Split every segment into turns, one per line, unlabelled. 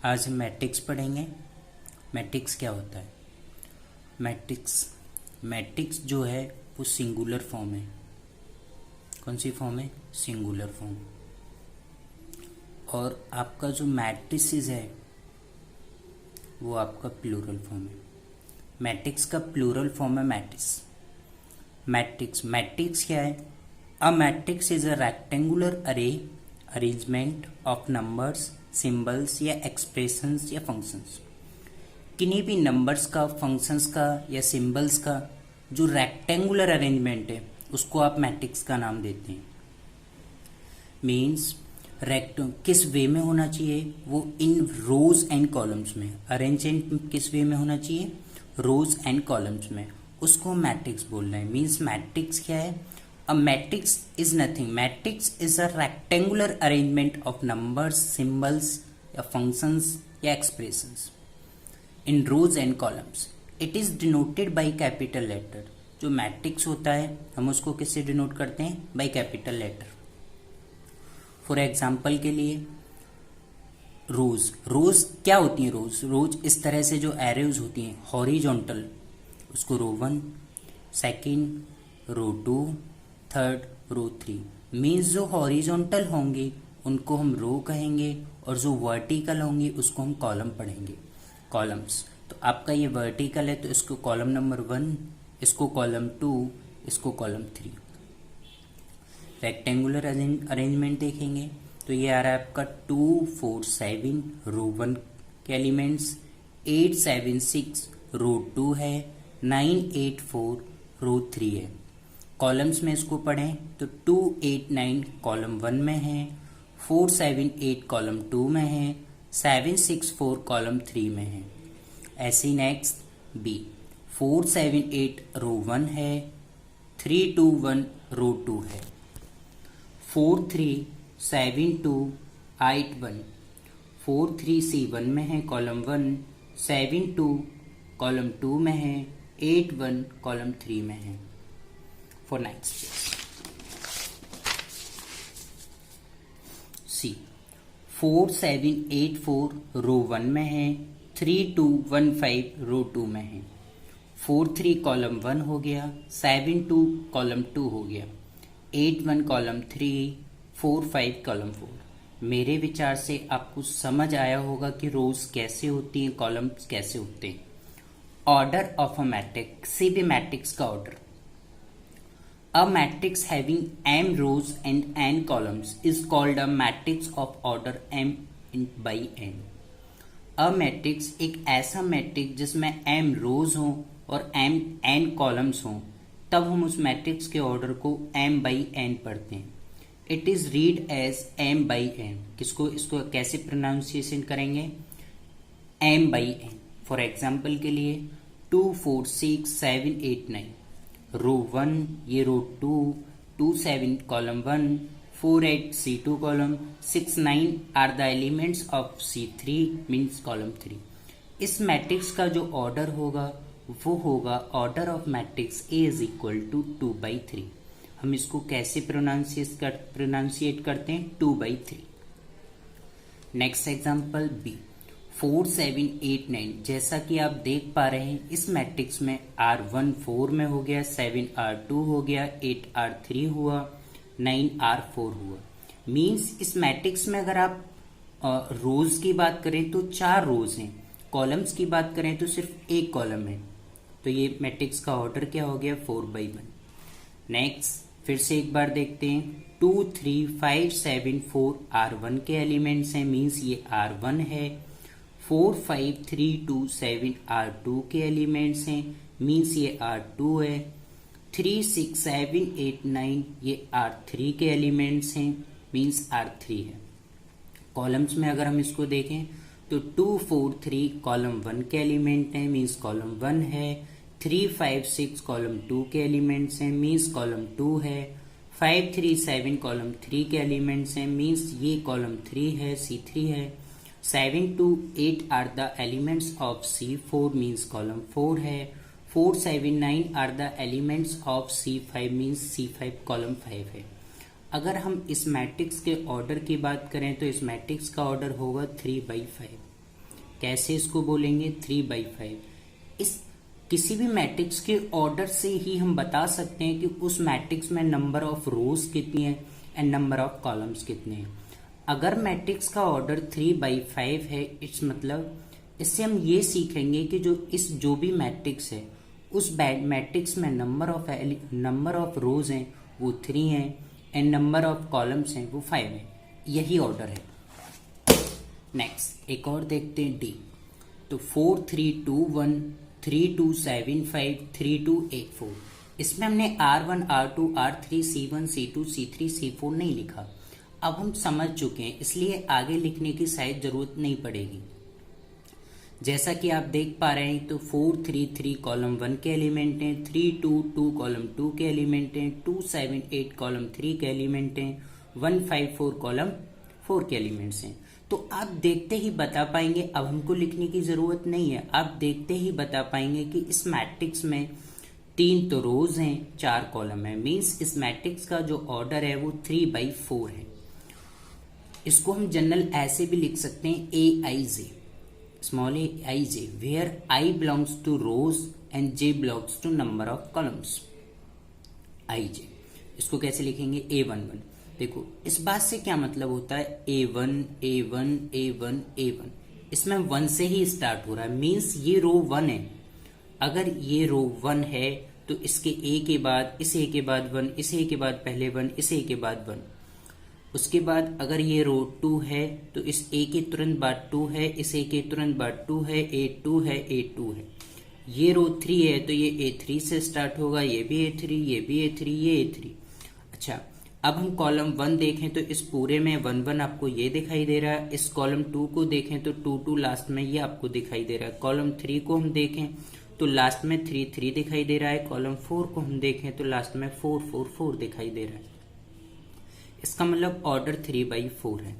आज हम मैट्रिक्स पढ़ेंगे। मैट्रिक्स क्या होता है? मैट्रिक्स जो है वो सिंगुलर फॉर्म है। कौन सी फॉर्म है? Singular form. और आपका जो मैट्रिसेस है वो आपका प्लूरल फॉर्म है। मैट्रिक्स का प्लूरल फॉर्म है मैट्रिक्स क्या है? अ matrix is a rectangular arrangement of numbers, symbols या एक्सप्रेशंस या फंक्शंस। किन्हीं भी नंबर्स का, फंक्शंस का या सिंबल्स का जो रेक्टेंगुलर अरेंजमेंट है उसको आप मैट्रिक्स का नाम देते हैं। मीन्स किस वे में होना चाहिए? वो इन रोज एंड कॉलम्स में। अरेंजमेंट किस वे में होना चाहिए? रोज एंड कॉलम्स में। उसको मैट्रिक्स बोल रहे हैं। मीन्स मैट्रिक्स क्या है? A matrix is nothing. Matrix is a rectangular arrangement of numbers, symbols या functions या expressions in rows and columns. It is denoted by capital letter. जो मैट्रिक्स होता है हम उसको किससे डिनोट करते हैं? By capital letter. For example के लिए रोज क्या होती है? रोज इस तरह से जो एरोज होती हैं हॉरिजॉन्टल, उसको row 1, second row 2, third row 3। Means जो हॉरिजॉन्टल होंगे उनको हम रो कहेंगे और जो वर्टिकल होंगे उसको हम कॉलम पढ़ेंगे। कॉलम्स तो आपका ये वर्टिकल है तो इसको कॉलम नंबर 1, इसको कॉलम 2, इसको कॉलम 3। रेक्टेंगुलर अरेंजमेंट देखेंगे तो ये आ रहा है आपका 2, 4, 7 रो 1 के एलिमेंट्स, 8, 7, 6 रो 2 है, 9, 8, 4 रो 3 है। कॉलम्स में इसको पढ़ें तो 2, 8, 9 कॉलम 1 में है, 4, 7, 8 कॉलम 2 में है, 7, 6, 4 कॉलम 3 में है। ऐसे नेक्स्ट बी 4, 7, 8 रो 1 है, 3, 2, 1 रो 2 है, 4, 3, 7, 2, 8, 1, 4, 3 C1 में है कॉलम 1, 7, 2 कॉलम 2 में है, 8, 1 कॉलम 3 में है। For ninth space. C 4, 7, 8, 4 रो 1 में है, 3, 2, 1, 5 रो 2 में है, 4, 3 कॉलम 1 हो गया, 7, 2 कॉलम 2 हो गया, 8, 1 कॉलम 3, 4, 5 कॉलम 4। मेरे विचार से आपको समझ आया होगा कि रोज कैसे होती हैं, कॉलम्स कैसे होते हैं। ऑर्डर ऑफ अ मैट्रिक्स, किसी भी मैट्रिक्स का order. A matrix having m rows and n columns is called a matrix of order m by n. A matrix एक ऐसा मैट्रिक्स जिसमें m रोज हों और n कॉलम्स हों, तब हम उस मैट्रिक्स के ऑर्डर को m by n पढ़ते हैं। It is read as m by n. इसको कैसे प्रोनाउंसिएशन करेंगे? m by n। For example के लिए 2, 4, 6, 7, 8, 9 रो 1, ये row 2, 2, 7 column 1, 4, 8 C2 column, 6, 9 are the elements of C3 means column 3। इस मैट्रिक्स का जो ऑर्डर होगा वो होगा order of matrix A is equal to 2/3। हम इसको कैसे प्रोनाउंसिएट करते हैं? 2/3। Next example B 4, 7, 8, 9। जैसा कि आप देख पा रहे हैं इस मैट्रिक्स में R1 4 में हो गया, 7 R2 हो गया, 8 R3 हुआ, 9 R4 हुआ। मीन्स इस मैट्रिक्स में अगर आप रोज की बात करें तो 4 रोज हैं, कॉलम्स की बात करें तो सिर्फ एक कॉलम है। तो ये मैट्रिक्स का ऑर्डर क्या हो गया? 4/1। नेक्स्ट फिर से एक बार देखते हैं 2, 3, 5, 7, 4 R1 के एलिमेंट्स हैं, मीन्स ये R1 है। 4, 5, 3, 2, 7 R2 के एलिमेंट्स हैं, मीन्स ये R2 है। 3, 6, 7, 8, 9 ये R3 के एलिमेंट्स हैं, मीन्स R3 है। कॉलम्स में अगर हम इसको देखें तो 2, 4, 3 कॉलम 1 के एलिमेंट हैं, मीन्स कॉलम 1 है। 3, 5, 6 कॉलम 2 के एलिमेंट्स हैं, मीन्स कॉलम 2 है। 5, 3, 7 कॉलम 3 के एलिमेंट्स हैं, मीन्स ये कॉलम 3 है, C3 है। 7 to 8 are the elements of C4 means column 4 है। 4, 7, 9 are the elements of C5 means C5 column 5 है। अगर हम इस मैट्रिक्स के ऑर्डर की बात करें तो इस मैट्रिक्स का ऑर्डर होगा 3/5। कैसे इसको बोलेंगे 3/5। इस किसी भी मैट्रिक्स के ऑर्डर से ही हम बता सकते हैं कि उस मैट्रिक्स में नंबर ऑफ रोज कितनी है एंड नंबर ऑफ कॉलम्स कितने हैं। अगर मैट्रिक्स का ऑर्डर 3/5 है, इट्स मतलब इससे हम ये सीखेंगे कि जो भी मैट्रिक्स है उस मैट्रिक्स में नंबर ऑफ रोज हैं वो 3 हैं एंड नंबर ऑफ कॉलम्स हैं वो 5 है। यही ऑर्डर है। नेक्स्ट एक और देखते हैं डी। तो 4 3 2 1 3 2 7 5 3 2 8 4। इसमें हमने R1 R2 R3 C1 C2 C3 C4 नहीं लिखा। अब हम समझ चुके हैं, इसलिए आगे लिखने की शायद जरूरत नहीं पड़ेगी। जैसा कि आप देख पा रहे हैं तो 4 3 3 कॉलम 1 के एलिमेंट हैं, 3 2 2 कॉलम 2 के एलिमेंट हैं, 2 7 8 कॉलम 3 के एलिमेंट हैं, 1 5 4 कॉलम 4 के एलिमेंट्स हैं। तो आप देखते ही बता पाएंगे, अब हमको लिखने की जरूरत नहीं है, आप देखते ही बता पाएंगे कि इस मैट्रिक्स में 3 तो रोज हैं, 4 कॉलम है। मीन्स इस मैट्रिक्स का जो ऑर्डर है वो 3/4 है। इसको हम जनरल ऐसे भी लिख सकते हैं AIJ, small aij, where I belongs to rows and J belongs to number of columns। IJ इसको कैसे लिखेंगे A11। देखो इस बात से क्या मतलब होता है, A1 A1 A1 A1, इसमें 1 से ही स्टार्ट हो रहा है। मीन्स ये रो 1 है। अगर ये रो 1 है तो इसके A के बाद इस A के बाद 1, इस A के बाद पहले 1, इस A के बाद 1। उसके बाद अगर ये रो 2 है तो इस A के तुरंत बाद 2 है, इस A के तुरंत बाद 2 है, A2 है, A2 है। ये रो 3 है तो ये A3 से स्टार्ट होगा, ये भी A3, ये भी A3, ये A3। अच्छा, अब हम कॉलम 1 देखें तो इस पूरे में 1 1 आपको ये दिखाई दे रहा है। इस कॉलम 2 को देखें तो 2 2 लास्ट में ये आपको दिखाई दे रहा है। कॉलम 3 को हम देखें तो लास्ट में 3 3 दिखाई दे रहा है। कॉलम 4 को हम देखें तो लास्ट में 4 4 4 दिखाई दे रहा है। इसका मतलब ऑर्डर 3/4 है।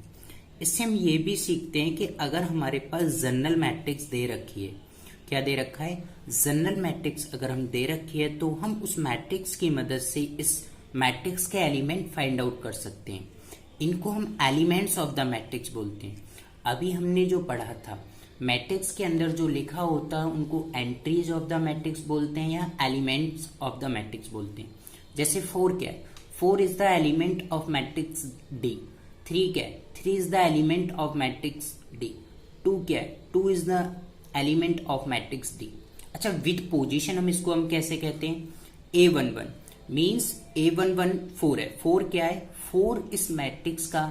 इससे हम ये भी सीखते हैं कि अगर हमारे पास जनरल मैट्रिक्स दे रखी है, क्या दे रखा है, जनरल मैट्रिक्स अगर हम दे रखी है तो हम उस मैट्रिक्स की मदद से इस मैट्रिक्स के एलिमेंट फाइंड आउट कर सकते हैं। इनको हम एलिमेंट्स ऑफ द मैट्रिक्स बोलते हैं। अभी हमने जो पढ़ा था, मैट्रिक्स के अंदर जो लिखा होता है उनको एंट्रीज ऑफ द मैट्रिक्स बोलते हैं या एलिमेंट्स ऑफ द मैट्रिक्स बोलते हैं। जैसे 4 क्या है, 4 is the element of matrix D। 3 क्या है, 3 is the element of matrix D। 2 क्या है, 2 is the element of matrix D। अच्छा, विथ पोजीशन हम इसको कैसे कहते हैं, A11 मीन्स A11 4 है। 4 क्या है, 4 इस मैट्रिक्स का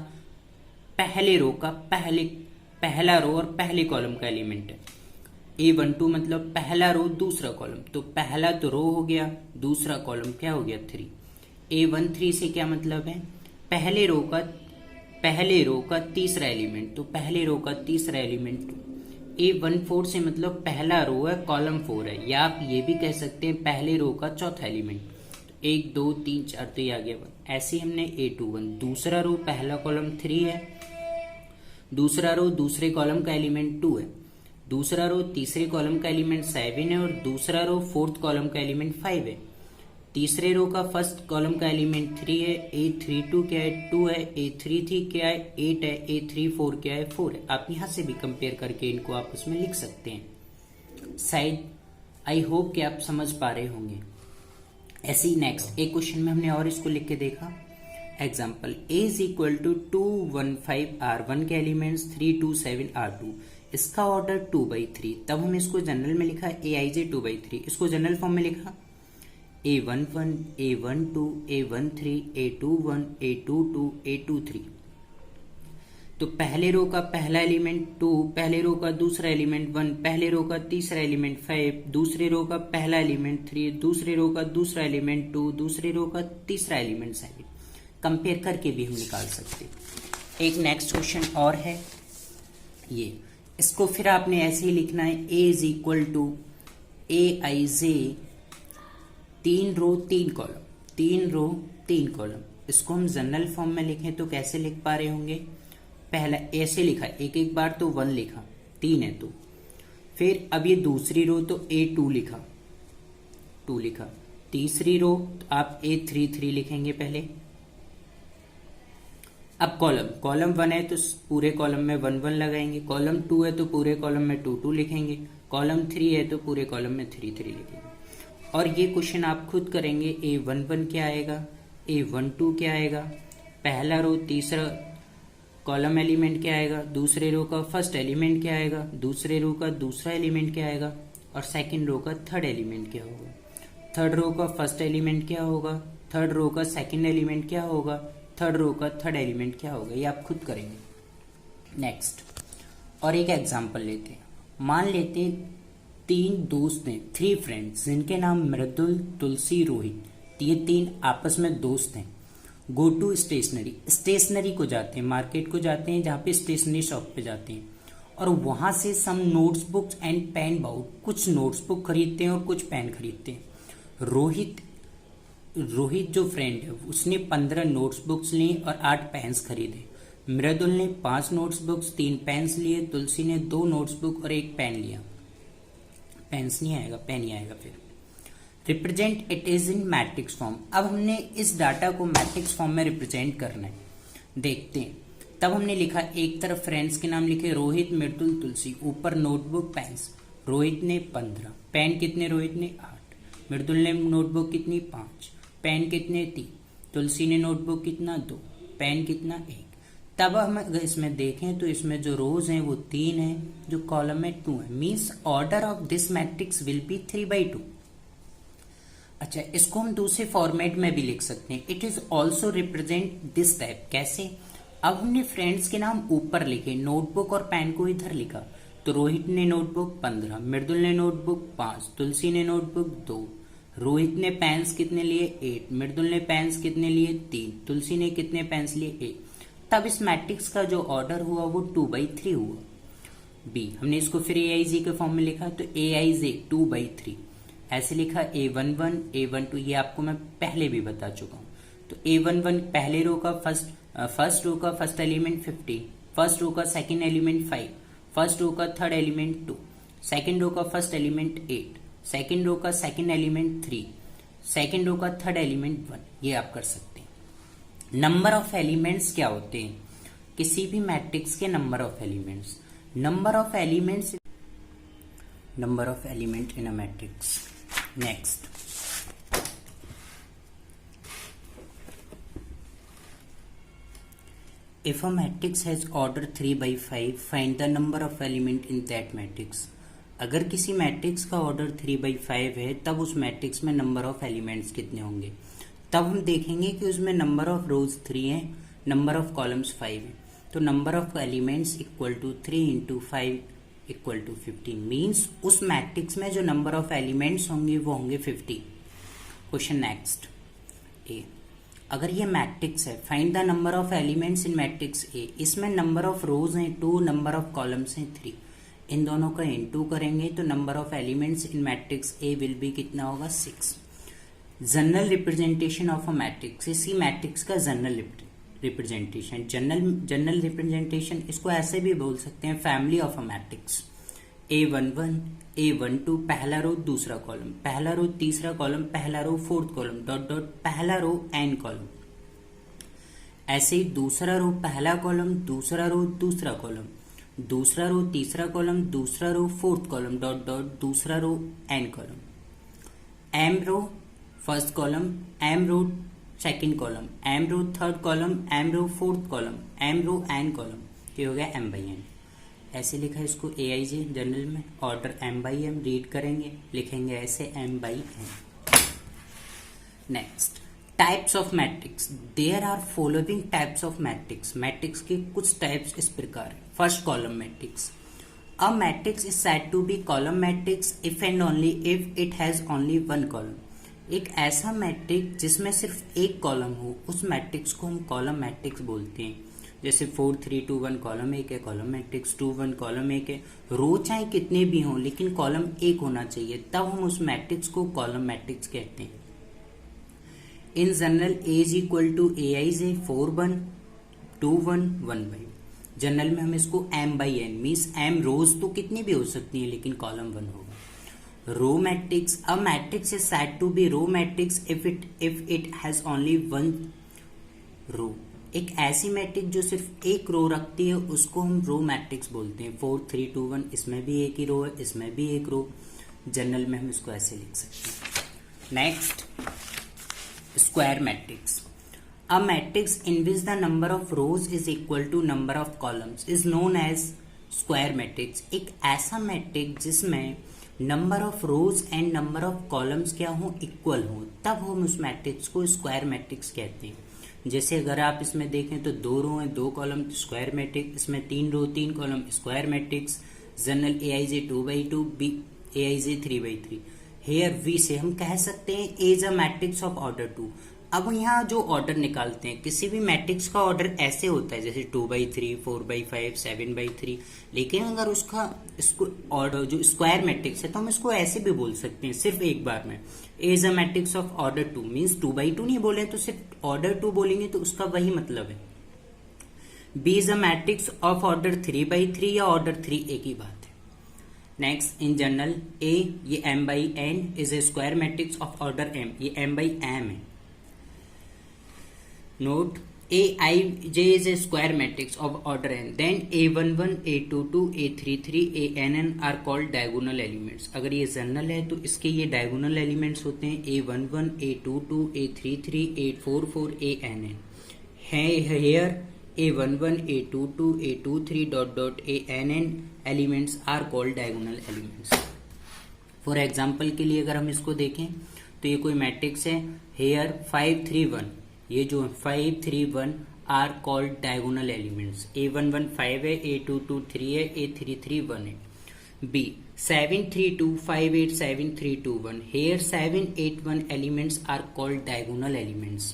पहले रो का पहला रो और पहले कॉलम का एलिमेंट है। A12 मतलब पहला रो दूसरा कॉलम, तो पहला तो रो हो गया, दूसरा कॉलम क्या हो गया 3। A13 से क्या मतलब है, पहले रो का तीसरा एलिमेंट, तो पहले रो का तीसरा एलिमेंट 2। A14 से मतलब पहला रो है, कॉलम 4 है, या आप ये भी कह सकते हैं पहले रो का चौथा एलिमेंट। 1 2 3 4 तो ये आ गया 1। ऐसे हमने A21 दूसरा रो पहला कॉलम 3 है, दूसरा रो दूसरे कॉलम का एलिमेंट 2 है, दूसरा रो तीसरे कॉलम का एलिमेंट 7 है और दूसरा रो फोर्थ कॉलम का एलिमेंट 5 है। तीसरे रो का फर्स्ट कॉलम का एलिमेंट 3 है। A32 क्या है, 2 है। A33 क्या है, 8 है। A34 क्या है, 4 है। आप यहां से भी कंपेयर करके इनको आपस में लिख सकते हैं। शायद आई होप कि आप समझ पा रहे होंगे। ऐसे ही नेक्स्ट एक क्वेश्चन में हमने और इसको लिख के देखा। Example, A is equal to 2 1 5 R1 के एलिमेंट्स 3 2 7 R2। इसका ऑर्डर 2/3। तब हम इसको जनरल में लिखा AIJ 2/3। इसको जनरल फॉर्म में लिखा A11 A12 A13 A21 A22 A23। तो पहले रो का पहला एलिमेंट 2, पहले रो का दूसरा एलिमेंट 1, पहले रो का तीसरा एलिमेंट 5, दूसरे रो का पहला एलिमेंट 3, दूसरे रो का दूसरा एलिमेंट 2, दूसरे रो का तीसरा एलिमेंट 7। कंपेयर करके भी हम निकाल सकते हैं। एक नेक्स्ट क्वेश्चन और है ये, इसको फिर आपने ऐसे ही लिखना है A is equal to AIJ 3 row 3 column, 3 row 3 column. इसको हम जनरल फॉर्म में लिखें तो कैसे लिख पा रहे होंगे, पहला ऐसे लिखा, एक बार तो 1 लिखा, 3 है तो फिर अब ये दूसरी रो तो A2 लिखा, 2 लिखा। तीसरी रो आप A33 लिखेंगे पहले, अब कॉलम 1 है तो पूरे कॉलम में 1 1 लगाएंगे, कॉलम 2 है तो पूरे कॉलम में 2 2 लिखेंगे, कॉलम 3 है तो पूरे कॉलम में 3 3 लिखेंगे। और ये क्वेश्चन आप खुद करेंगे। A11 क्या आएगा, A12 क्या आएगा, पहला रो तीसरा कॉलम एलिमेंट क्या आएगा, दूसरे रो का फर्स्ट एलिमेंट क्या आएगा, दूसरे रो का दूसरा एलिमेंट क्या आएगा, और सेकंड रो का थर्ड एलिमेंट क्या होगा, थर्ड रो का फर्स्ट एलिमेंट क्या होगा, थर्ड रो का सेकंड एलिमेंट क्या होगा, थर्ड रो का थर्ड एलिमेंट क्या होगा, ये आप खुद करेंगे। नेक्स्ट और एक एग्जांपल लेते हैं। मान लेते हैं 3 दोस्त हैं, 3 फ्रेंड्स, जिनके नाम मृदुल, तुलसी, रोहित। ये 3 आपस में दोस्त हैं। गो टू स्टेशनरी को जाते हैं, मार्केट को जाते हैं, जहाँ पे स्टेशनरी शॉप पे जाते हैं, और वहां से some notes books and pen bought, कुछ नोट्स बुक खरीदते हैं और कुछ पेन खरीदते हैं। रोहित जो फ्रेंड है उसने 15 नोट्स बुक्स ली और 8 पेन्स खरीदे। मृदुल ने 5 नोट्स बुक्स, 3 पेन्स लिए। तुलसी ने 2 नोट्स बुक और 1 पेन लिया। पेन्स नहीं आएगा, पेन ही आएगा। फिर represent it is in matrix form. अब हमने इस डाटा को मैट्रिक्स फॉर्म में रिप्रेजेंट करना है। देखते हैं। तब हमने लिखा, एक तरफ फ्रेंड्स के नाम लिखे रोहित, मृदुल, तुलसी, ऊपर नोटबुक, पेन्स। रोहित ने 15, पेन कितने, रोहित ने 8, मृदुल ने नोटबुक कितनी 5, पेन कितने 3, तुलसी ने नोटबुक कितना 2, पेन कितना 1। तब हम अगर इसमें देखें तो इसमें जो रोज हैं वो 3 है, जो कॉलम में 2 है। Means order of this matrix will be 3/2। अच्छा, इसको हम दूसरे फॉर्मेट में भी लिख सकते हैं। It is also represent this type. कैसे? अब हमने फ्रेंड्स के नाम ऊपर लिखे, नोटबुक और पेन को इधर लिखा। तो रोहित ने नोटबुक 15, मृदुल ने नोटबुक 5, तुलसी ने नोटबुक 2, रोहित ने पेन्स कितने लिए 8, मृदुल ने पेन्स कितने लिए 3, तुलसी ने कितने पेन्स लिए 1। तब इस मैट्रिक्स का जो ऑर्डर हुआ वो 2/3 हुआ। बी, हमने इसको फिर AIJ के फॉर्म में लिखा, तो AIJ 2/3 ऐसे लिखा। A11, A12 ये आपको मैं पहले भी बता चुका हूँ। तो A11 पहले रो का फर्स्ट रो का फर्स्ट एलिमेंट 15, फर्स्ट रो का सेकंड एलिमेंट 5, फर्स्ट रो का थर्ड एलिमेंट 2, सेकंड रो का फर्स्ट एलिमेंट 8, सेकंड रो का सेकंड एलिमेंट 3, सेकंड रो का थर्ड एलिमेंट 1। ये आप कर सकते हैं। नंबर ऑफ एलिमेंट्स क्या होते हैं किसी भी मैट्रिक्स के? Number of elements in a matrix. Next, if a matrix has order 3/5 find the number of element in that matrix। अगर किसी मैट्रिक्स का ऑर्डर 3/5 है तब उस मैट्रिक्स में नंबर ऑफ एलिमेंट्स कितने होंगे। तब हम देखेंगे कि उसमें नंबर ऑफ रोज 3 है, नंबर ऑफ कॉलम्स 5 है। तो number of elements equal to 3 × 5 equal to 15। Means उस मैट्रिक्स में जो नंबर ऑफ एलिमेंट्स होंगे वो होंगे 50। Question next. ए, अगर ये मैट्रिक्स है, find the number of elements in matrix A. इसमें नंबर ऑफ रोज हैं 2, नंबर ऑफ कॉलम्स हैं 3। इन दोनों का इनटू करेंगे तो number of elements in matrix A will be कितना होगा 6। General representation of a matrix, इसी मैट्रिक्स का जनरल रिप्रेजेंटेशन इसको ऐसे भी बोल सकते हैं, family of a matrix. A11, A12 पहला रो दूसरा कॉलम, पहला रो तीसरा कॉलम, पहला row fourth column, dot dot पहला रो एन कॉलम। ऐसे ही दूसरा रो पहला कॉलम, दूसरा रो दूसरा कॉलम, दूसरा रो तीसरा कॉलम, दूसरा row fourth column, dot dot दूसरा row N column. M row first column, M row second column, M row third column, M row fourth column, M row N column. ये हो गया M/N। ऐसे लिखा है इसको AIJ जनरल में, order M/M। Read करेंगे, लिखेंगे ऐसे M/N। Next, types of matrix. There are following types of matrix. Matrix के कुछ टाइप्स इस प्रकार है। First, column matrix. A matrix is said to be column matrix if and only if it has only one column. एक ऐसा matrix जिसमें सिर्फ एक कॉलम हो, उस मैट्रिक्स को हम कॉलम मैट्रिक्स बोलते हैं। जैसे 4 3 2 1 कॉलम 1 है, कॉलम मैट्रिक्स 2 1 कॉलम 1 है। रो चाहे कितने भी हों लेकिन कॉलम 1 होना चाहिए, तब हम उस मैट्रिक्स को कॉलम मैट्रिक्स कहते हैं। In general A is equal to AIJ 4 1 2 1 1 5। General में हम इसको M/N मीन्स M रोज तो कितनी भी हो सकती है लेकिन कॉलम 1 होगा। Row matrix, a matrix is said to be row matrix if it has only one row. एक ऐसी मैट्रिक्स जो सिर्फ एक रो रखती है उसको हम रो मैट्रिक्स बोलते हैं। 4 3 2 1, इसमें भी एक ही रो है, इसमें भी एक रो। जनरल में हम इसको ऐसे लिख सकते हैं। Next, square matrix. A matrix in which the number of rows is equal to number of columns is known as square matrix. एक ऐसा मैट्रिक्स जिसमें number of rows and number of columns क्या हो, इक्वल हो, तब हम उस matrix को स्क्वायर मैट्रिक्स कहते हैं। जैसे अगर आप इसमें देखें तो 2 रो हैं 2 कॉलम, स्क्वायर मैट्रिक्स। इसमें 3 row 3 column, square matrix. General AIJ 2/2, B AIJ 3/3। Here V से हम कह सकते हैं A is a matrix of order 2। अब यहाँ जो ऑर्डर निकालते हैं, किसी भी मैट्रिक्स का ऑर्डर ऐसे होता है जैसे 2/3, 4/5, 7/3। लेकिन अगर इसको ऑर्डर जो स्क्वायर मैट्रिक्स है तो हम इसको ऐसे भी बोल सकते हैं सिर्फ एक बार में। A is a matrix of order 2 means 2/2 नहीं बोले तो सिर्फ ऑर्डर 2 बोलेंगे तो उसका वही मतलब है। B is a matrix of order 3/3 या ऑर्डर 3 एक ही बात है। नेक्स्ट, इन जनरल ए, ये m/n is a square matrix of order m, ये m/m है। Note, Aij is a square matrix of order n. Then A11, A22, A33, Ann are called diagonal elements. अगर ये general है तो इसके ये diagonal elements होते हैं A11, A22, A33, A44, Ann. Here A11, A22, A23 ... Ann elements are called diagonal elements. For example के लिए अगर हम इसको देखें तो ये कोई मैट्रिक्स है। Here 5 3 1, ये जो 5 3 1 are called diagonal elements. A11 5 है, A22 3 है, A33 1 है। B 7 3 2 5 8 7 3 2 1, here 7 8 1 elements are called diagonal elements।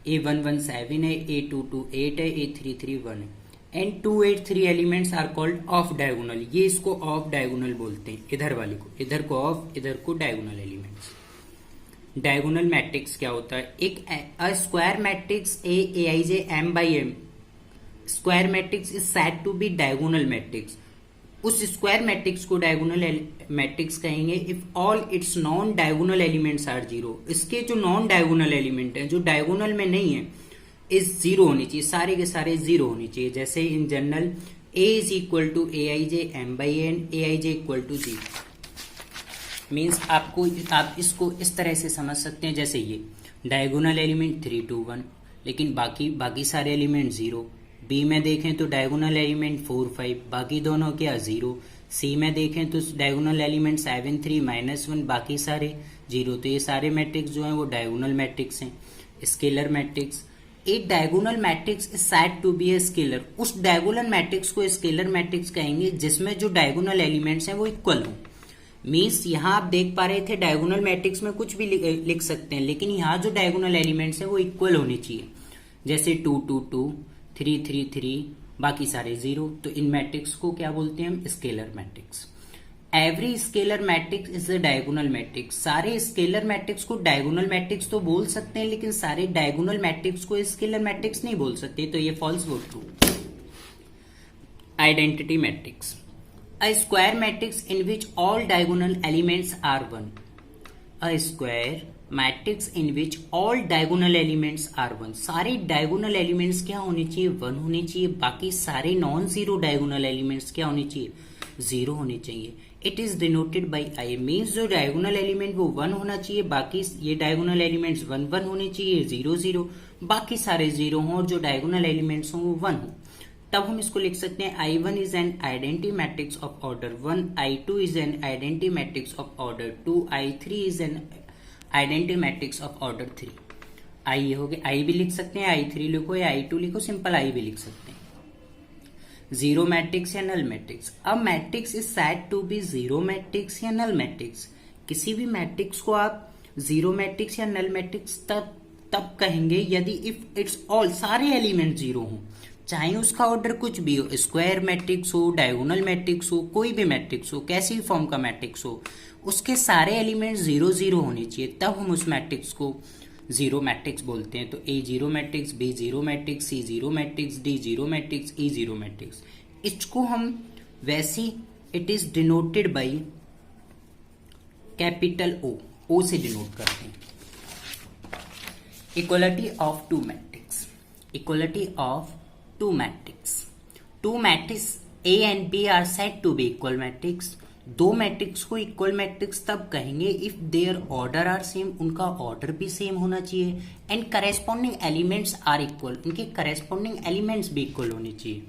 A11 7 है, A22 8 है, A33 1 है, and 2 8 3 elements are called of diagonal. ये इसको ऑफ डायगोनल बोलते हैं, इधर वाले को, इधर को ऑफ, इधर को डायगोनल एलिमेंट्स। डायगोनल मैट्रिक्स क्या होता है? एक square matrix Aij m/m square matrix is said to be diagonal matrix. उस स्क्वायर मैट्रिक्स को डायगोनल मैट्रिक्स कहेंगे if all its non diagonal elements are zero. इसके जो नॉन डायगोनल एलिमेंट है, जो डायगोनल में नहीं है, इज जीरो होनी चाहिए, सारे के सारे जीरो होनी चाहिए। जैसे in general A is equal to Aij m/n, Aij equal to 0 means आप इसको इस तरह से समझ सकते हैं जैसे ये डायगोनल एलिमेंट 3 2 1, लेकिन बाकी सारे एलिमेंट 0। बी में देखें तो डायगोनल एलिमेंट 4 5, बाकी दोनों क्या 0। सी में देखें तो डायगोनल एलिमेंट 7 3 -1, बाकी सारे 0। तो ये सारे मैट्रिक्स जो हैं वो डायगोनल मैट्रिक्स हैं। स्केलर मैट्रिक्स, एक diagonal matrix is said to be a scalar. उस डायगोनल मैट्रिक्स को स्केलर मैट्रिक्स कहेंगे जिसमें जो डायगोनल एलिमेंट्स हैं वो इक्वल हो। मीन्स यहाँ आप देख पा रहे थे डायगोनल मैट्रिक्स में कुछ भी लिख सकते हैं, लेकिन यहाँ जो डायगोनल एलिमेंट्स हैं वो इक्वल होने चाहिए। जैसे 2 2 2, 3 3 3, बाकी सारे 0। तो इन मैट्रिक्स को क्या बोलते हैं हम? Scalar matrix. Every scalar matrix is a diagonal matrix. सारे स्केलर मैट्रिक्स को डायगोनल मैट्रिक्स तो बोल सकते हैं, लेकिन सारे डायगोनल मैट्रिक्स को स्केलर मैट्रिक्स नहीं बोल सकते। तो ये फॉल्स वो true. Identity matrix, a square matrix in which all diagonal elements are 1. A square matrix in which all diagonal elements are 1. सारे diagonal elements क्या होने चाहिए? 1 होने चाहिए। बाकी सारे नॉन जीरो diagonal elements क्या होने चाहिए? 0 होने चाहिए। It is denoted by I, means जो diagonal element वो 1 होना चाहिए, बाकी ये diagonal elements 1 1 होने चाहिए, 0 0, बाकी सारे 0 हों और जो diagonal elements हों वो 1 हो। तब हम इसको लिख सकते हैं I1 is an identity matrix of order 1, I2 is an identity matrix of order 2, I3 is an identity matrix of order 3। I ये हो गया, I भी लिख सकते हैं, I3 लिखो या I2 लिखो, सिंपल I भी लिख सकते हैं। जीरो मैट्रिक्स या नल मैट्रिक्स। अब matrix is said to be zero matrix या नल मैट्रिक्स। किसी भी मैट्रिक्स को आप जीरो मैट्रिक्स या नल मैट्रिक्स तब कहेंगे यदि इफ इट्स ऑल, सारे एलिमेंट जीरो हों, चाहे उसका ऑर्डर कुछ भी हो, स्क्वायर मैट्रिक्स हो, डायगोनल मैट्रिक्स हो, कोई भी मैट्रिक्स हो, कैसी भी फॉर्म का मैट्रिक्स हो, उसके सारे एलिमेंट 0 0 होने चाहिए, तब हम उस मैट्रिक्स को जीरो मैट्रिक्स बोलते हैं। तो A zero matrix, B zero matrix, C zero matrix, D zero matrix, E zero matrix. इसको हम वैसे it is denoted by capital O से डिनोट करते हैं। Equality of two matrix. equality of two matrix. Two matrix A and B are said to be equal matrix. दो matrix को equal matrix तब कहेंगे if their order are same, उनका order भी same होना चाहिए, and corresponding elements are equal, उनके corresponding elements भी इक्वल होने चाहिए.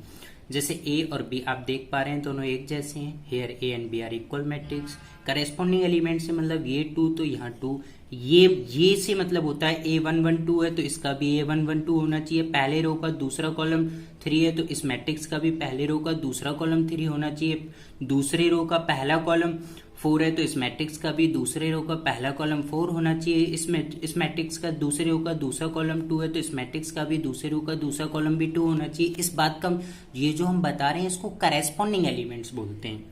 जैसे ए और बी आप देख पा रहे हैं दोनों एक जैसे हैं. Here A and B are equal matrix. Corresponding element से मतलब ये 2 तो यहाँ 2, ये से मतलब होता है A112 है तो इसका भी A112 होना चाहिए. पहले रो का दूसरा कॉलम 3 है तो इस मैट्रिक्स का भी पहले रो का दूसरा कॉलम 3 होना चाहिए. दूसरे रो का पहला कॉलम 4 है तो इस मैट्रिक्स का भी दूसरे रो का पहला कॉलम 4 होना चाहिए. इस मैट्रिक्स का दूसरे रो का दूसरा कॉलम 2 है तो इस मैट्रिक्स का भी दूसरे रो का दूसरा कॉलम भी 2 होना चाहिए. इस बात का ये जो हम बता रहे हैं इसको करेस्पॉन्डिंग एलिमेंट्स बोलते हैं.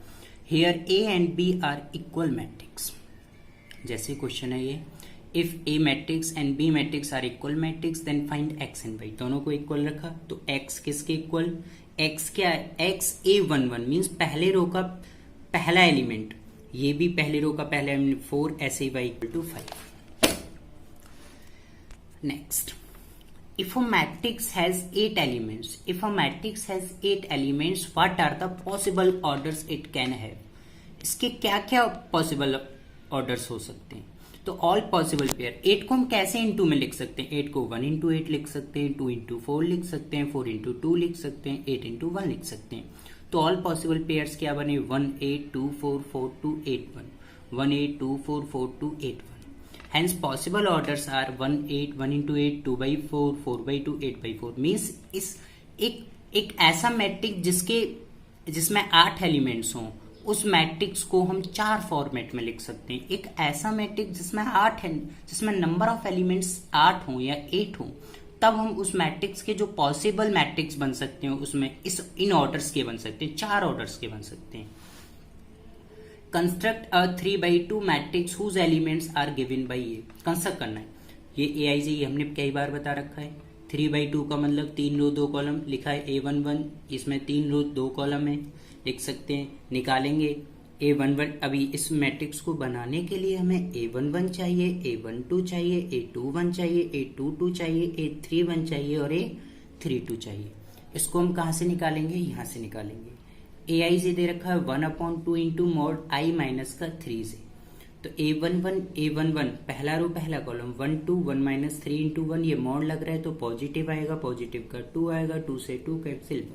Here A and B are equal matrix. जैसे क्वेश्चन है ये, इफ A matrix and B matrix are equal matrix then find X and Y. दोनों को इक्वल रखा तो X किसके इक्वल, X क्या है, X A11 मीन्स पहले रो का पहला एलिमेंट, ये भी पहले रो का पहला एलिमेंट 4, ऐसे Y equal to 5. Next, if a matrix has 8 elements, if a matrix has 8 elements, what are the possible orders it can have? इसके क्या क्या पॉसिबल ऑर्डर्स हो सकते हैं. तो ऑल पॉसिबल पेयर. 8 को हम कैसे इंटू में लिख सकते हैं, 8 को 1 इंटू 8 लिख सकते हैं, 2 इंटू 4 लिख सकते हैं, 4 इंटू 2 लिख सकते हैं, 8 इंटू 1 लिख सकते हैं. तो ऑल पॉसिबल पेयर्स क्या बने, 1 8 2 4 4 2 8 1, 1 8 2 4 4 2 8 1. Hence possible orders are 1 8 1 into 8 2 by 4 4 by 2 8 by 4. Means इस एक ऐसा मैट्रिक्स जिसमें 8 एलिमेंट्स हों, उस मैट्रिक्स को हम 4 फॉर्मेट में लिख सकते हैं. एक ऐसा मैट्रिक्स जिसमें 8 है, जिसमें नंबर ऑफ एलिमेंट्स 8 हों या 8 हों, तब हम उस मैट्रिक्स के जो पॉसिबल मैट्रिक्स बन सकते हैं उसमें इन ऑर्डर्स के बन सकते हैं, 4 ऑर्डर्स के बन सकते हैं. Construct a 3/2 matrix whose elements are given by a. Construct करना है, ये AIJ हमने कई बार बता रखा है. 3/2 का मतलब 3 रो 2 कॉलम लिखा है A11, इसमें 3 रो 2 कॉलम है, लिख सकते हैं. निकालेंगे A11. अभी इस मैट्रिक्स को बनाने के लिए हमें A11 चाहिए, A12 चाहिए, A21 चाहिए, A22 चाहिए, A31 चाहिए और A32 चाहिए. इसको हम कहाँ से निकालेंगे, यहाँ से निकालेंगे. AIJ दे रखा है 1/2 इंटू मॉड I माइनस का 3 से. तो A11 पहला रो पहला कॉलम 1 2 1 माइनस 3 इंटू 1, ये मॉड लग रहा है तो पॉजिटिव आएगा, पॉजिटिव का 2 आएगा, 2 से 2 कैंसिल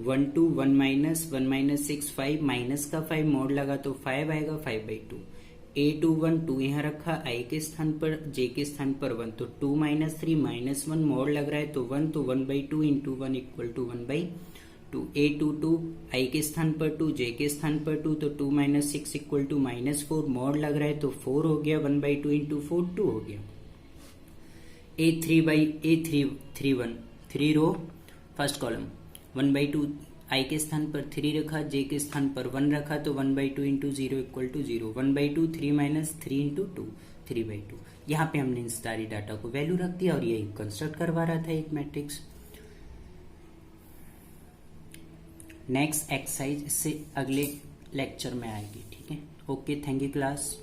1 2 1 माइनस 6 5 माइनस का 5 मॉड लगा तो 5 आएगा, 5/2. A21 2 यहाँ रखा I के स्थान पर, J के स्थान पर 1 तो 2 माइनस 3 माइनस 1 मॉड लग रहा है तो 1, तो 1/2 into 1 equal to 1/2. A22 I के स्थान पर 2, J के स्थान पर 2 तो 2 माइनस 6 इक्वल टू -4 मॉड लग रहा है तो 4 हो गया, 1/2 इंटू 4 2 हो गया. A31 3 row first column 1/2 I के स्थान पर 3 रखा, J के स्थान पर 1 रखा तो 1/2 into 0 equal to 0, 1/2 3 minus 3 into 2 3/2. यहाँ पे हमने इन सारी डाटा को वैल्यू रख दिया और यही कंस्ट्रक्ट करवा रहा था एक मैट्रिक्स. नेक्स्ट एक्सरसाइज इससे अगले लेक्चर में आएगी. ठीक है, ओके, थैंक यू क्लास.